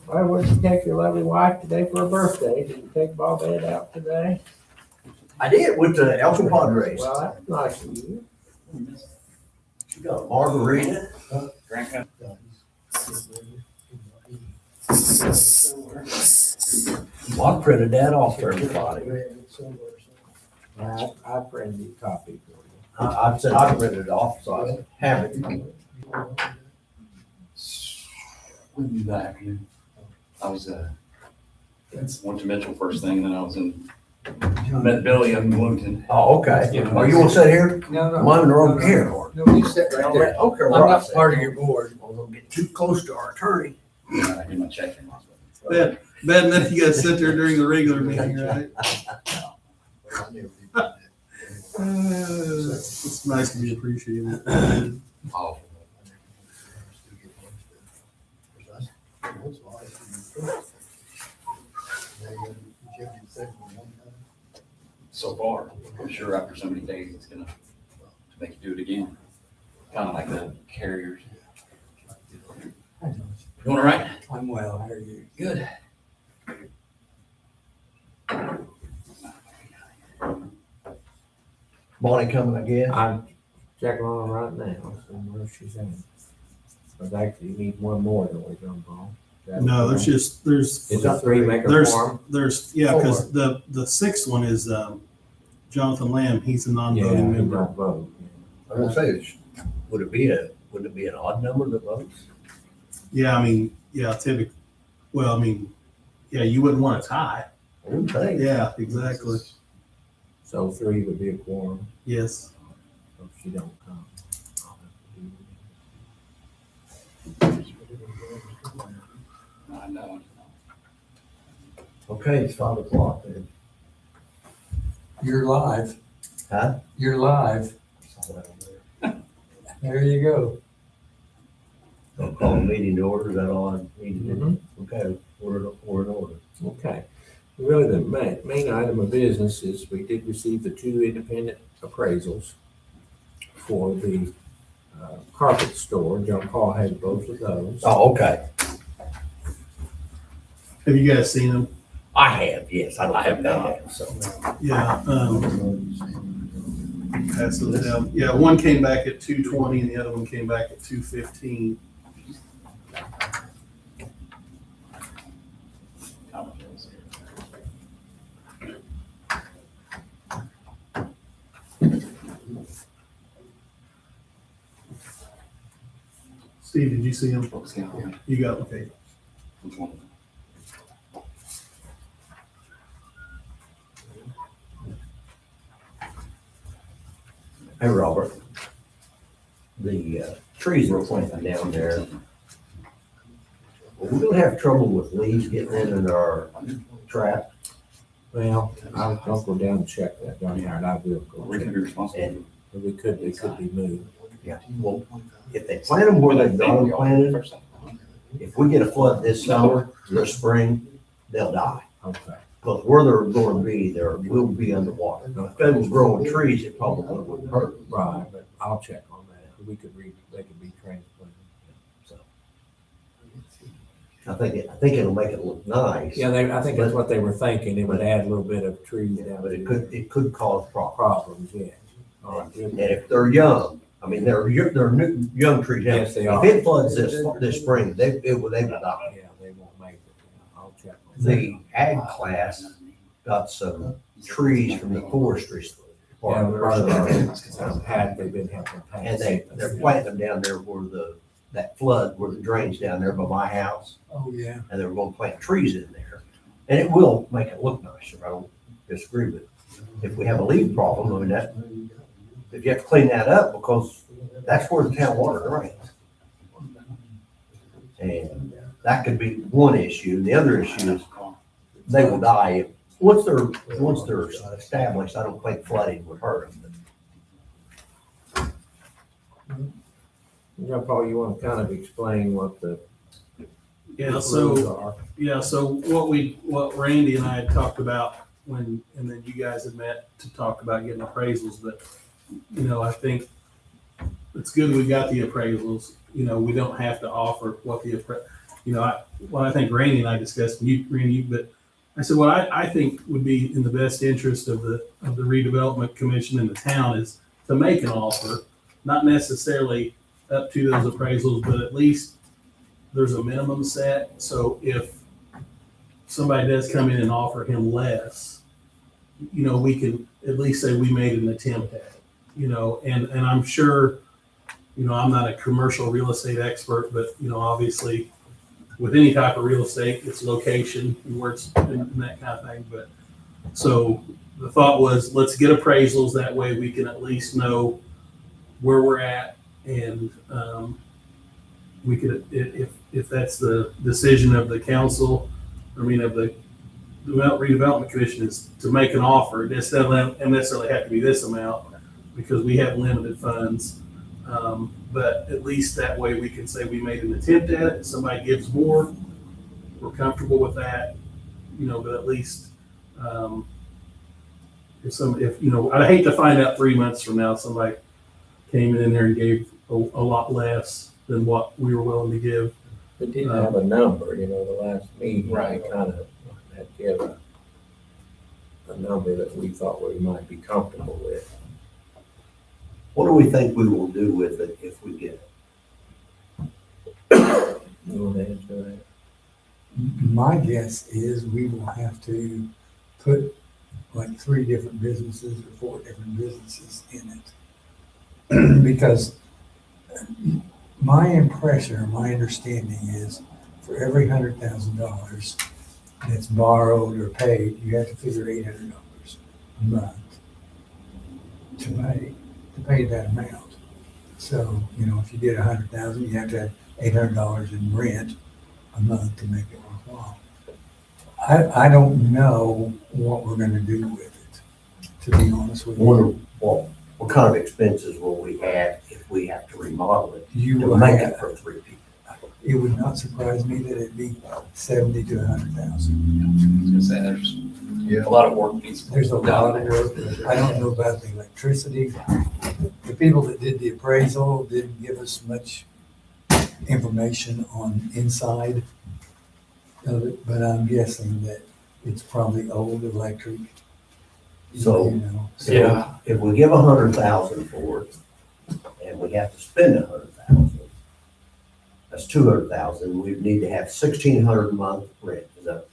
Well, where'd you take your lovely wife today for her birthday? Did you take Bobette out today? I did with the Elsa Padres. Well, that's nice of you. She got a margarita. Well, I printed that off for everybody. I printed you a copy for you. I said I printed it off, so I have it. We'll be back. I was, went to Mitchell first thing, and then I was met Billy up in Bloomington. Oh, okay. Are you gonna sit here? No, Mine are over here. No, you sit right there. Okay, I'm well, I not said, part of your board. well, don't get too close to our attorney. I did my check-in. Bad enough you gotta sit there during the regular meeting, right? It's nice to be appreciated. Oh, so far, I'm sure after so many days, it's gonna make you do it again. Kind of like the carriers. Doing all right? I'm well, how are you? Good. Bonnie coming again? I'm checking on her right now, seeing where she's at. But actually, you need one more than we jump on. No, there's Is it three make a there's, quorum? yeah, because the sixth one is, Jonathan Lamb, he's a Yeah, non-voting he member. don't vote. I was gonna say, would it be an odd number that votes? Yeah, I mean, yeah, typically, well, I mean, yeah, you wouldn't want a tie. I wouldn't think. Yeah, exactly. So three would be a quorum, Yes. so if she don't come. I'll have to do I know. Okay, it's 5:00 then. You're live. Huh? You're live. There you go. I'll call a meeting to order, is that all I need to do? Mhm. Okay, we're in order. Okay. Really, the main item of business is we did receive the two independent appraisals for the carpet store. John Paul had both of those. Oh, okay. Have you guys seen them? I have, yes, I have not, so. Yeah, pass those down. Yeah, one came back at 220 and the other one came back at 215. Steve, did you see them? You got, okay. Which one? Hey, Robert. The trees we're planting down there, are we gonna have trouble with leaves getting in our trap? Well, I'll go down and check that, John Howard. I will go We can check. be responsible. And, They could be moved. yeah, well, if they plant them where they've got them planted, if we get a flood this summer, this spring, they'll die. Okay. Because where they're gonna be, there will be underwater. Now, if they was growing trees, it probably wouldn't hurt. Right, but I'll check on that. They could be transplanted. So I think it'll make it look nice. Yeah, I think that's what they were thinking. It would add a little bit of trees down. But it could cause problems. Problems, yeah. All right, good. And if they're young, I mean, they're new, young trees. Now, Yes, they are. If it floods this spring, they will die. Yeah, they won't make it. I'll check on that. The ag class got some trees from the forestry Yeah, department. they've been helping pass. And they're planting them down there where that flood, where the drain's down there by my house. Oh, yeah. And they're gonna plant trees in there. And it will make it look nicer. I don't disagree with it. If we have a leaf problem, I mean, if you have to clean that up, because that's where the town water drains. And that could be one issue. The other issue is they will die once they're established. I don't think flooding would hurt them. John Paul, you want to kind of explain what the Yeah, rules so, are? yeah, so what Randy and I had talked about and then you guys had met to talk about getting appraisals, but, I think it's good we got the appraisals. We don't have to offer what what I think Randy and I discussed, and Randy, but I said, what I think would be in the best interest of the redevelopment commission in the town is to make an offer, not necessarily up to those appraisals, but at least there's a minimum set. So if somebody does come in and offer him less, we can at least say we made an attempt at it, and I'm sure, I'm not a commercial real estate expert, but, obviously with any type of real estate, it's location and where it's and that kind of thing. But so the thought was, let's get appraisals. That way we can at least know where we're at. And we could, if that's the decision of the council, of the redevelopment commission, is to make an offer. It doesn't necessarily have to be this amount because we have limited funds. But at least that way we can say we made an attempt at it. If somebody gives more, we're comfortable with that, but at least, I'd hate to find out 3 months from now, somebody came in there and gave a lot less than what we were willing to give. It didn't have a number, the last meeting. Right. Kind of had to give a number that we thought we might be comfortable with. What do we think we will do with it if we get it? You want to answer that? My guess is we will have to put like 3 different businesses or 4 different businesses in it. Because my impression or my understanding is for every $100,000 that's borrowed or paid, you have to figure $800 a month to pay that amount. So, if you did 100,000, you have to have $800 in rent a month to make it worthwhile. I don't know what we're gonna do with it, to be honest with I wonder you. what kind of expenses will we have if we have to remodel it You to will make have, it for 3 people? it would not surprise me that it'd be 70 to 100,000. I was gonna say, there's a lot of work needs to be There's a done lot of there. work. I don't know about the electricity. The people that did the appraisal didn't give us much information on inside of it, but I'm guessing that it's probably old electric. So, Yeah. if we give 100,000 for it and we have to spend 100,000, that's 200,000. We'd need to have 1,600 a month rent. Is that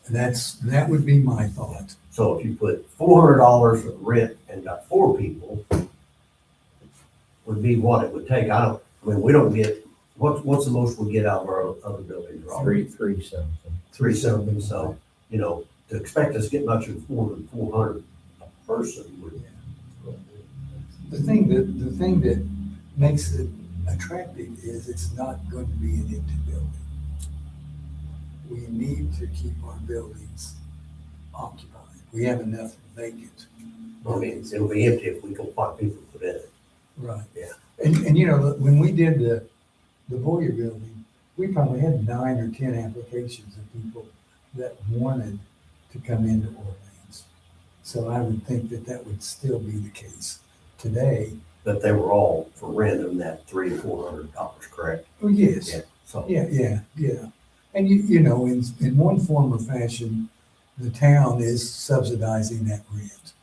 That would be my thought. So if you put $400 of rent and got 4 people, would be what it would take. We don't get, what's the most we get out of our other buildings, Robert? Three something. 3 something. So, to expect us to get much more than 400 a person would. The thing that makes it attractive is it's not going to be an empty building. We need to keep our buildings occupied. We have enough vacant. It'll be empty if we can find people to put in it. Right. Yeah. And when we did the Boyer building, we probably had 9 or 10 applications of people that wanted to come into Orleans. So I would think that would still be the case today. But they were all for rent in that $300 to $400, correct? Oh, yes. Yeah. So, Yeah. And in one form or fashion, the town is subsidizing that rent.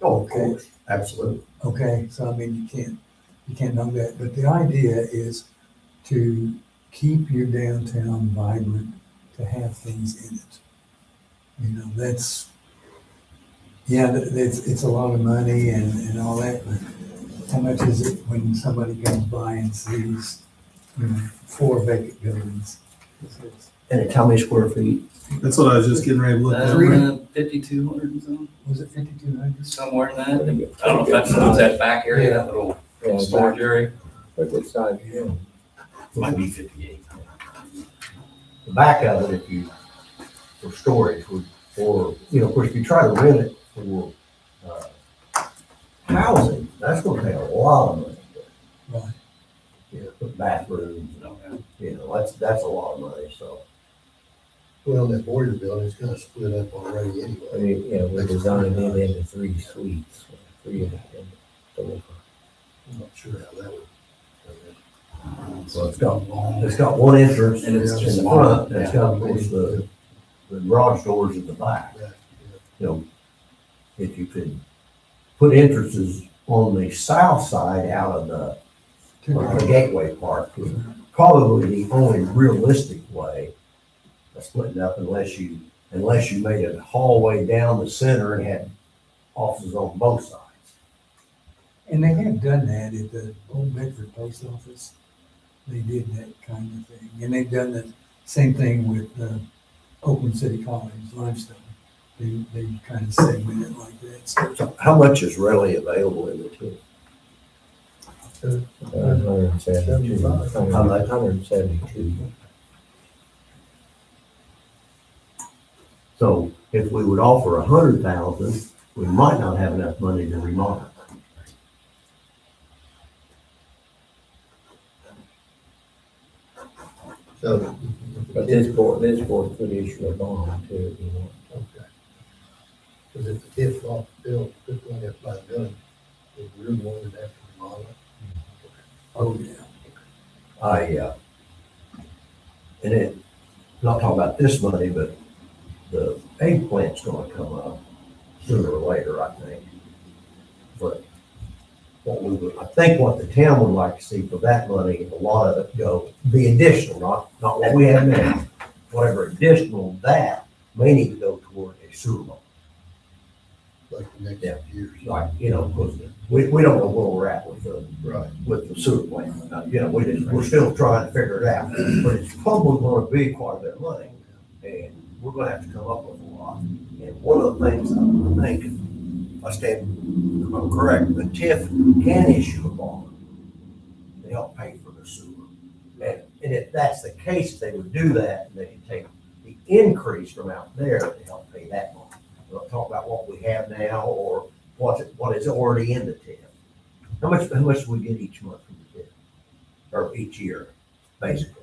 oh, of course, absolutely. Okay, so you can't know that, but the idea is to keep your downtown vibrant, to have things in it. It's a lot of money and all that, but how much is it when somebody comes by and sees, 4 vacant buildings? And how many square feet? That's what I was just getting ready to look at. 5,200 or something, Was it 5,200? somewhere in that. I don't know if that's that back area, that little storage area. But it's not, Might be 58. The back of it, for storage, of course, if you try to rent it for housing, that's gonna take a lot of money. Right. Put bathrooms, Okay. that's a lot of money, so. Well, that Boyer building is kind of split up already anyway. we're designing it into 3 suites, 3 independent. So I'm not sure how that would. So it's got one entrance And it's in just the long, front, and it's yeah. got, of course, the garage doors at the back. Right, You know, if you could put entrances on the south side out of the Gateway Park, was probably the only realistic way of splitting it up unless you made a hallway down the center and had offices on both sides. And they have done that at the Old Bedford Post Office. They did that kind of thing. And they've done the same thing with Oakland City College, Limestone. They kind of segment it like that. So how much is readily available in the TIF? 172. How much? 172. So if we would offer 100,000, we might not have enough money to remodel. So, But this board could issue a bond too, if you want. okay. Because if the TIF off the bill, this one has by the building, if we're the one that have to remodel it. Oh, yeah. And it, not talking about this money, but the egg plant's gonna come up sooner or later, I think. But I think what the town would like to see for that money, a lot of it be additional, not what we have now. Whatever additional that may need to go toward a sewer line. Like the next Yeah. years. Like, you know, 'cause we don't know where we're at Right. with the sewer plant. You know, we're still trying to figure it out, but it's probably gonna be quite a bit of money. And we're gonna have to come up with a lot. And one of the things I think, if I'm correct, the TIF can issue a bond to help pay for the sewer. And if that's the case, they would do that, they can take the increase from out there to help pay that bond. We'll talk about what we have now or what is already in the TIF. How much do we get each month from the TIF? Or each year, basically?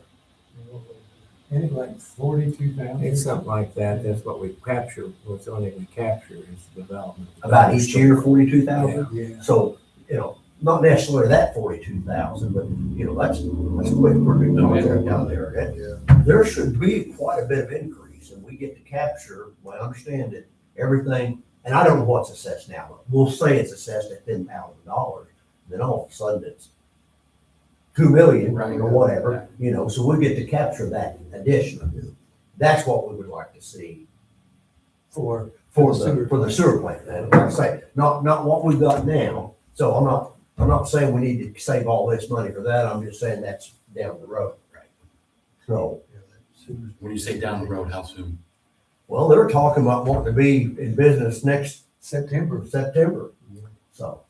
And it's like 42,000. It's something like that. That's what we capture. What's the only thing we capture is development. About each year, 42,000? Yeah. So, you know, not necessarily that 42,000, but, you know, that's a pretty good contract down there. And Yeah. there should be quite a bit of increase, and we get to capture, well, I understand it, everything, and I don't know what's assessed now, but we'll say it's assessed at $10,000, then all of a sudden it's 2 million Right. or whatever, you know, so we get to capture that additional. That's what we would like to see For for the sewer plant. And like I say, not what we've got now. So I'm not saying we need to save all this money for that. I'm just saying that's down the road. Right. So, Yeah, that sewer's- When you say down the road, how soon? well, they're talking about wanting to be in business next September. September. So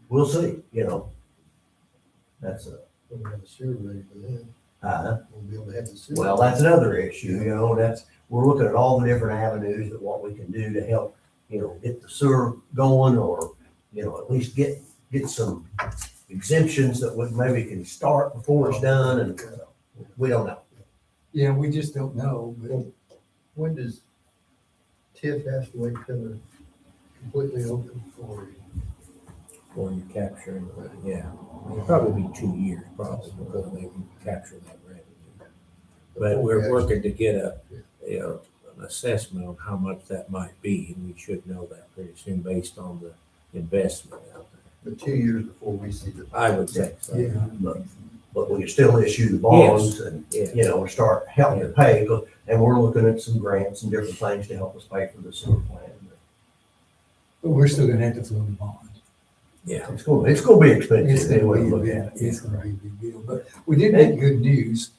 we'll see, you know. That's We'll have a sewer ready for that. uh, We'll be able to have the sewer. well, that's another issue, you know, we're looking at all the different avenues of what we can do to help, you know, get the sewer going or, you know, at least get some exemptions that we maybe can start before it's done and we don't know. Yeah, we just don't know, but When does TIF have to wait till they're completely open for For you capturing, yeah. It'll probably be 2 years probably before they can capture that revenue. But we're working to get you know, an assessment on how much that might be, and we should know that pretty soon based on the investment out there. the 2 years before we see the? I would think so. yeah. But we can still issue the bonds and, Yeah. you know, start helping to pay. And we're looking at some grants and different things to help us pay for the sewer plant. But we're still gonna have to float a bond. Yeah. It's gonna be It's expensive gonna anyway to be look a big, at it. it's gonna be a big deal, but we did get good news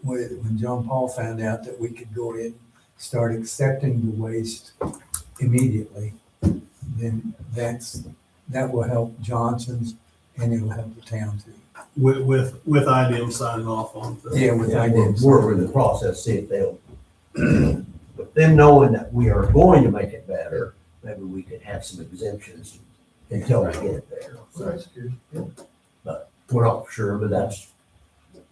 when John Paul found out that we could go ahead and start accepting the waste immediately. Then that will help Johnson's and it'll help the town too. With IBM signing off on the. Yeah, with Yeah, ideas. we're in the process, see if they'll, with them knowing that we are going to make it better, maybe we could have some exemptions until we get it there. So that's good. We're not for sure, but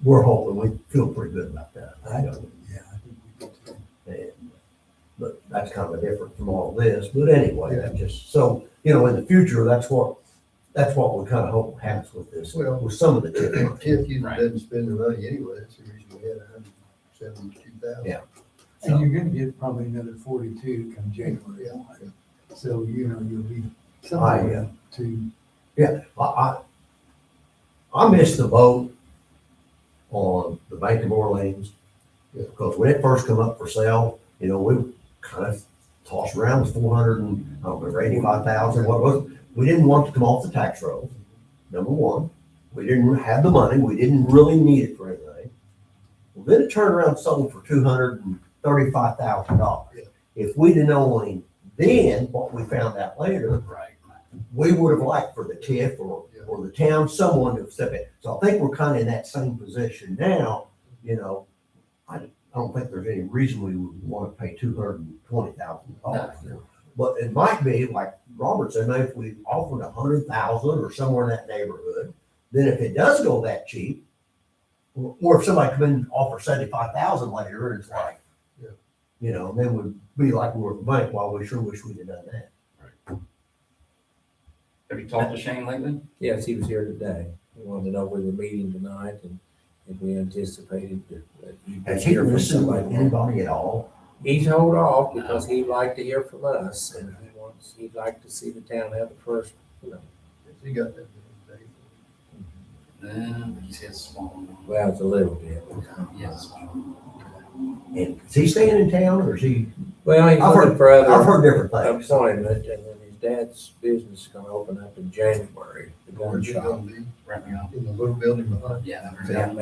we're hoping, we feel pretty good about that. I think we did too. But that's kind of different from all this, but anyway, that just, so, you know, in the future, that's what that's what we kind of hope happens with this, Well, with some of the TIF money. TIF usually Right. doesn't spend the money anyway, that's the reason we had 172,000. Yeah. And you're gonna get probably another 42 come January Yeah. 1. So, you'll be I, somewhere to, Yeah, I missed the boat on the Bank of Orleans. Because when it first come up for sale, we kind of tossed around with 400 and, I don't remember, 85,000, what was it? We didn't want to come off the tax rolls, number one. We didn't have the money, we didn't really need it for anything. Well, then it turned around and sold for $235,000. Yeah. If we'd have known then what we found out later, Right. we would have liked for the TIF or the town, someone to step in. So I think we're kind of in that same position now, I don't think there's any reason we would want to pay $220,000. But it might be, like Robert said, maybe if we offered 100,000 or somewhere in that neighborhood, then if it does go that cheap, or if somebody come in and offer 75,000 later, and it's like, then we'd be like we were at the bank, well, we sure wish we'd have done that. Have you talked to Shane lately? Yes, he was here today. He wanted to know we were meeting tonight and we anticipated that you'd Has he hear from listened to somebody. anybody at all? He's hold off because he'd like to hear from us and he'd like to see the town have the first, He got that. He says small. well, it's a little bit. Yes. And is he staying in town or is he, Well, he's I've looking heard- for I've other heard different things. employment and then his dad's business is gonna open up in January, the gun Where's he shop. gonna be? Right now. In the little building behind. Yeah.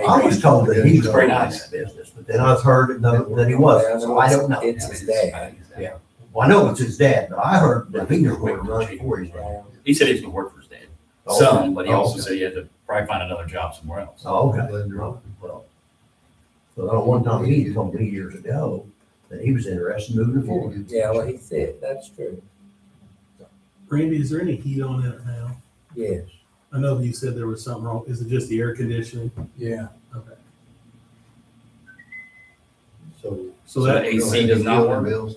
I was told that he was Very going out nice. of business, but then I've heard that he wasn't, so I don't know. It's his dad. Yeah. Well, I know it's his dad, but I heard that he was going to run for his dad. Well, He said he was gonna work for his dad. Okay. Some, but he also Okay. said he had to probably find another job somewhere else. Oh, okay. Blender. Well, so that one time he told me years ago that he was interested in moving forward. Yeah, well, he said, that's true. Randy, is there any heat on it now? Yes. I know that you said there was something wrong. Is it just the air conditioning? yeah. Okay. So. So that, the AC does not work? We're gonna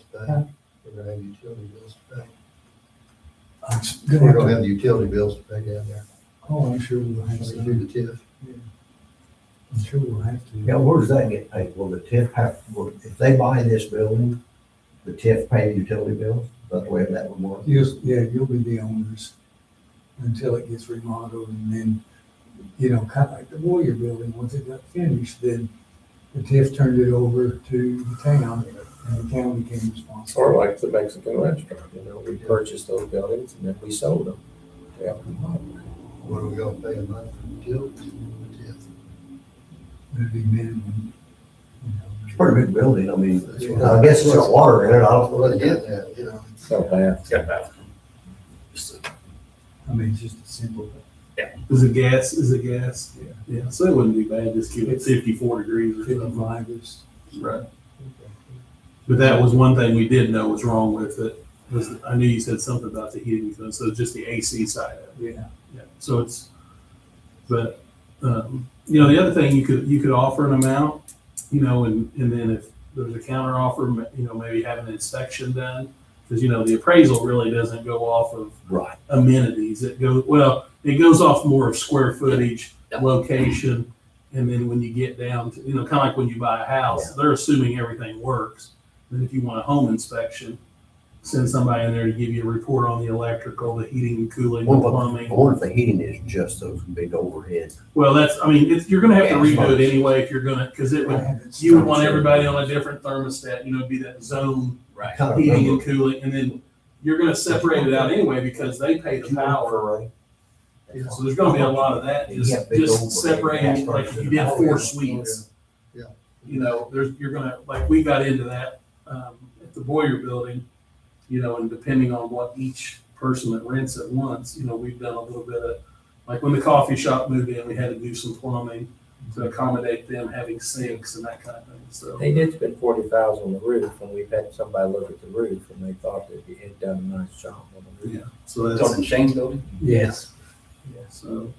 have utility bills to pay. We're gonna have utility bills to pay. I'm We're gonna have the utility bills to pay down there. Oh, I'm sure we'll have Like some. through the TIF. I'm sure we'll have to. Yeah, where does that get paid? Will the TIF if they buy this building, the TIF pay the utility bills? That's the way that would work. You'll be the owners until it gets remodeled and then, kind of like the Warrior Building, once it got finished, then the TIF turned it over to the town and the town became responsible. Or like the Mexican restaurant, we purchased those buildings and then we sold them. Yeah. What are we gonna pay a month for utilities? The TIF. It'd be minimum, It's a pretty big building. I mean, That's what- I guess it's got water in it. I don't Well, know. again, that, So bad. It's got a bathroom. Just a- I mean, it's just a simple. is it gas? Is it gas? Yeah. So it wouldn't be bad. Just keep it 54 degrees or something. 55 is. Right. But that was one thing we did know was wrong with it. I knew you said something about the heating, so it's just the AC side of it. Yeah. Yeah. So it's, but, the other thing you could offer an amount, and then if there's a counter offer, maybe have an inspection done. Because, the appraisal really doesn't go off of Right. amenities. It goes off more of square footage, Yep. location. And then when you get down to, kind of like when you buy a house, they're assuming everything works. Then if you want a home inspection, send somebody in there to give you a report on the electrical, the heating and cooling, the I plumbing. wonder if the heating is just those big overhead. Well, you're gonna have to Yeah, redo furnace. it anyway if you're gonna, because you would want everybody on a different thermostat, it'd be that zone Right. Kind of heating and remember. cooling, and then you're gonna separate it out anyway because they pay the power. Yeah, so there's gonna be a lot of that, Yeah, big just overhead separating, gas like if you did furnaces. 4 suites. Yeah. You're gonna, like, we got into that, at the Boyer Building, and depending on what each person that rents it wants, we've done a little bit of, like when the coffee shop moved in, we had to do some plumbing to accommodate them having sinks and that kind of thing, so. They did spend 40,000 on the roof and we've had somebody look at the roof and they thought that he had done a nice job on the roof. Yeah, so that's, Talking Shane's building? yes, so,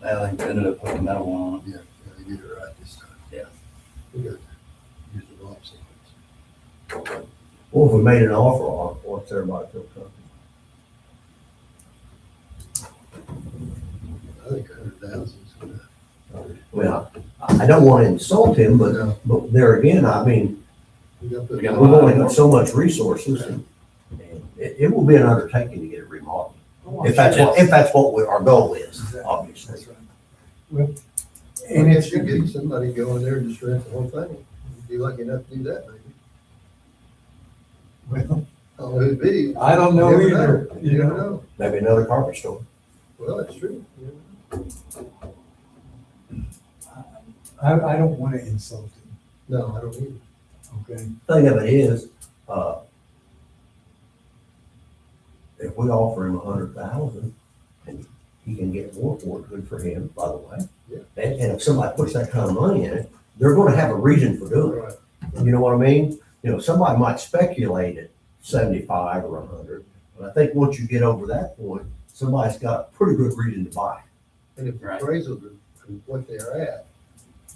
I think they ended up putting metal one on it. Yeah, they did it right this time. Yeah. We got to use the lots of it. Well, if we made an offer on it, what's everybody feel comfortable? I think 100,000 is gonna. Well, I don't want to insult him, No. but there again, I mean, We got We to got a we've lot. only got so much resources and it will be an undertaking to get it remodeled. If that's what our goal is, obviously. That's right. Well, And and if it's, you get somebody go in there and destroy the whole thing, you'd be lucky enough to do that, maybe. well, I don't know who'd be. I don't know You never either, know. you You never know. know. Maybe another carpet store. Well, that's true. I don't want to insult him, No, I don't either. okay? Thing of it is, if we offer him 100,000 and he can get more for it, good for him, by the way. Yeah. And if somebody puts that kind of money in it, they're gonna have a reason for doing it. Right. You know what I mean? You know, somebody might speculate at 75 or 100, but I think once you get over that point, somebody's got a pretty good reason to buy. And if the Right. appraisals are from what they are at,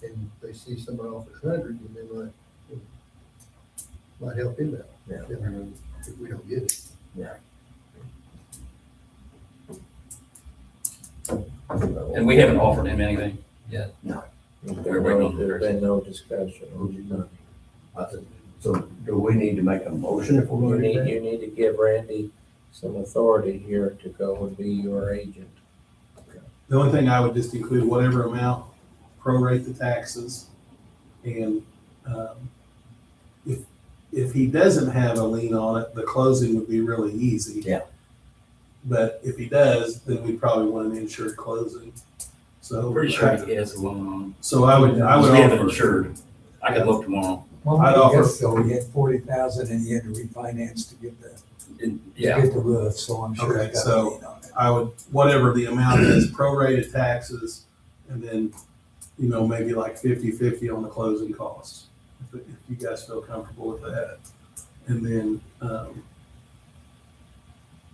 and they see somebody offer 100, then they might help him out. Yeah. If we don't get it. And we haven't offered him anything. There's We're waiting on there's been no discussion on none. I think- So do we need to make a motion if we're You gonna do need, that? you need to give Randy some authority here to go and be your agent. The only thing I would just include whatever amount, prorate the taxes. And if he doesn't have a lien on it, the closing would be really easy. Yeah. But if he does, then we probably want an insured closing. So. Pretty sure he has a loan on. So I would We have it offer, insured. I could look tomorrow. Well, I'd I offer- guess so, he had 40,000 and he had to refinance to get to Yeah. get the roof, so I'm sure Okay, he got a so- lien on it. I would, whatever the amount is, prorated taxes, and then, maybe like 50/50 on the closing costs. If you guys feel comfortable with that. And then,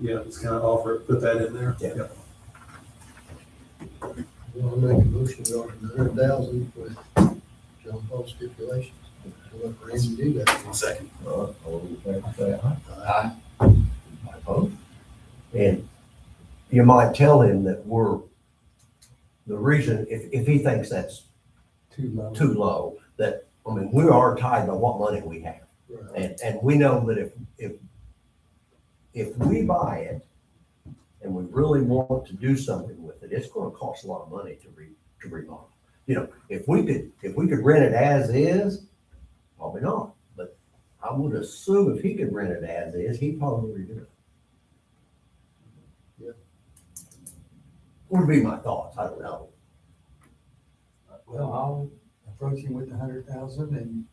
just kind of offer, put that in there. Yeah. Yep. Well, I'll make a motion to offer 100,000 with John Paul stipulations. So let Randy do that. One second. All in favor, say aye. Aye. I oppose. And you might tell him that the reason, if he thinks that's Too low. too low, that, I mean, we are tied by what money we have. Right. And we know that if we buy it and we really want to do something with it, it's gonna cost a lot of money to remodel. You know, if we could rent it as is, probably not, but I would assume if he could rent it as is, he'd probably do it. Yeah. Would be my thoughts, I don't know. Well, I'll approach him with 100,000 and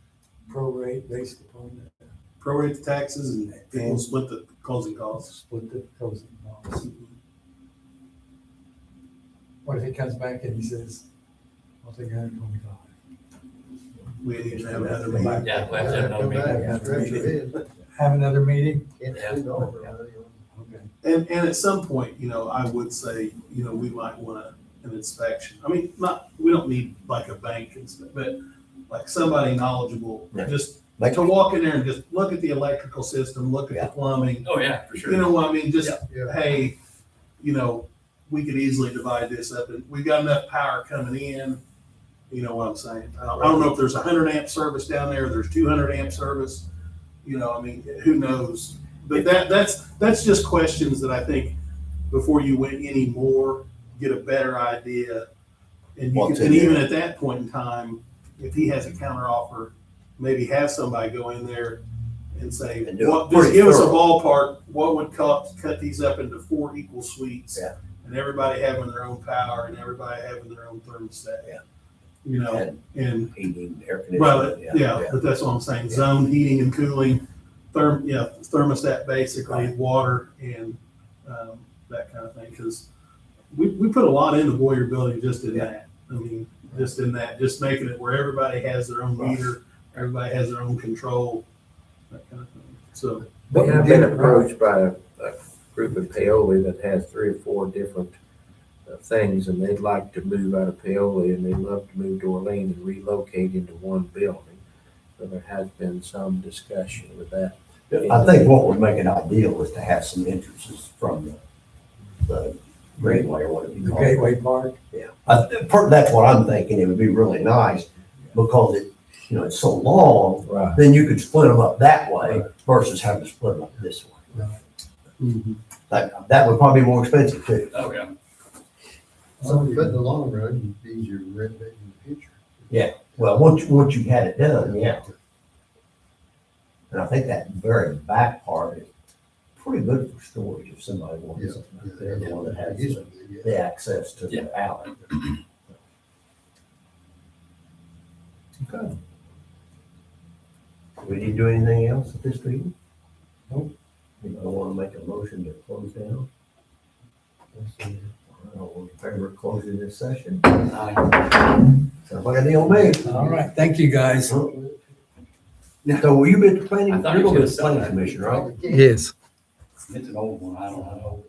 prorate based upon the Prorate the taxes and we'll split the closing costs. split the closing costs. What if he comes back and he says, I'll take 125? We need to have another meeting. Yeah, we'll have to have another Come back meeting. and scratch your head. Have another meeting? Can't spend all of our money on. Okay. And at some point, I would say, we might want an inspection. I mean, we don't need like a bank inspection, but like somebody knowledgeable, Yeah. just Like, to walk in there and just look at the electrical system, look at Yeah. the plumbing. Oh, yeah, for sure. You know what I mean? Just, Yeah. hey, we could easily divide this up and we've got enough power coming in. You know what I'm saying? I don't know if there's 100 amp service down there, there's 200 amp service, who knows? But that's just questions that I think before you went any more, get a better idea. And What's in even there. at that point in time, if he has a counter offer, maybe have somebody go in there and say, And do it just pretty give us a thorough. ballpark, what would cut these up into 4 equal suites? Yeah. And everybody having their own power and everybody having their own thermostat. Yeah. And heating, air well, conditioning. yeah, but that's what I'm saying, zone heating and cooling, thermostat basically, water and, that kind of thing, because we put a lot into Boyer Building just in Yeah. that. I mean, just in that, just making it where everybody has their own meter, everybody has their own control, that kind of thing, so. We have been approached by a group in Paoli that has 3 or 4 different things, and they'd like to move out of Paoli, and they'd love to move to Orleans and relocate into one building. So there has been some discussion with that I think what would make it ideal is to have some entrances from the Greenway or whatever you The call it. Gateway Park. Yeah, that's what I'm thinking. It would be really nice because it's so long, Right. then you could split them up that way versus having to split them up this way. Mhm. That would probably be more expensive too. Oh, yeah. So, but in the long run, it'd be easier to rent it in the future. Well, once you had it done, yeah. And I think that very back part is pretty good for storage if somebody wants Yeah, something yeah, out there, the one that has it used to be, yeah. the access to the alley. Okay. We need to do anything else at this meeting? Nope. Anybody want to make a motion to close down? All in favor of closing this session? Sounds like a deal to me. All right, thank you, guys. So will you be at the planning, I thought you're you gonna be was at the gonna planning say commission, right? Yes. It's an old one, I don't know.